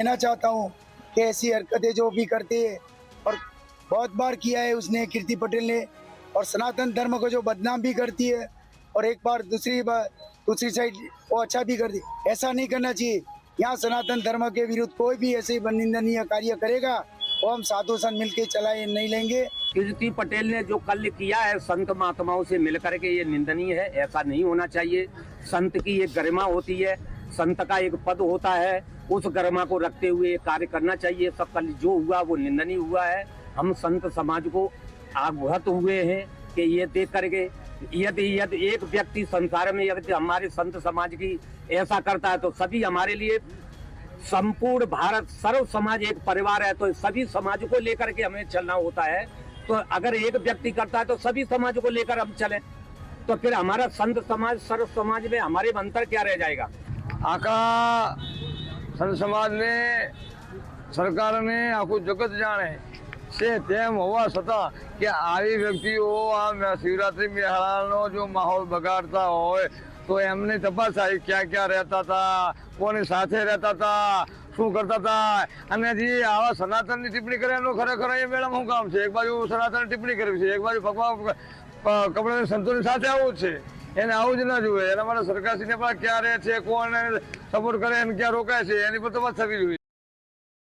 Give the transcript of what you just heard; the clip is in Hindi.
कहना चाहता हूँ कि ऐसी हरकतें जो भी करते हैं और बहुत बार किया है उसने, कीर्ति पटेल ने, और सनातन धर्म को जो बदनाम भी करती है और एक बार दूसरी साइड वो अच्छा भी करती है। ऐसा नहीं करना चाहिए। यहाँ सनातन धर्म के विरुद्ध कोई भी ऐसे निंदनीय कार्य करेगा वो हम साधु संत मिलकर चलाए नहीं लेंगे। कीर्ति पटेल ने जो कल किया है संत महात्माओं से मिलकर के, ये निंदनीय है। ऐसा नहीं होना चाहिए। संत की एक गरिमा होती है, संत का एक पद होता है, उस गरिमा को रखते हुए कार्य करना चाहिए। सब कल जो हुआ वो निंदनीय हुआ है। हम संत समाज को अवगत हुए हैं कि ये देख करके यदि एक व्यक्ति संसार में यदि हमारे संत समाज की ऐसा करता है तो सभी हमारे लिए संपूर्ण भारत सर्व समाज एक परिवार है, तो सभी समाज को लेकर के हमें चलना होता है। तो अगर एक व्यक्ति करता है तो सभी समाज को लेकर हम चलें, तो फिर हमारा संत समाज सर्व समाज में हमारे में अंतर क्या रह जाएगा। आका संत समाज ने सरकार ने आखू जगत जाने से तेम होवा छता कि આવી વ્યક્તિઓ આ શિવરાત્રી મેળાનો જો માહોલ બગાડતા હોય તો એમને તપાસ આવી ક્યાં રહેતા હતા, કોની સાથે રહેતા હતા, શું કરતા હતા, અને જે આવા સનાતનની ટિપ્પણી કરે એનું ખરેખર એ મેળામાં શું કામ છે? એક બાજુ સનાતન ટિપ્પણી કરવી છે, એક બાજુ ભગવાન કપડાની સંતોની સાથે આવું જ છે, એને આવું જ ના જોઈએ। એના માટે સરકારશ્રીને પણ ક્યાં રહે છે, કોણ સપોર્ટ કરે અને ક્યાં રોકાય છે એની પર તપાસ થવી જોઈએ।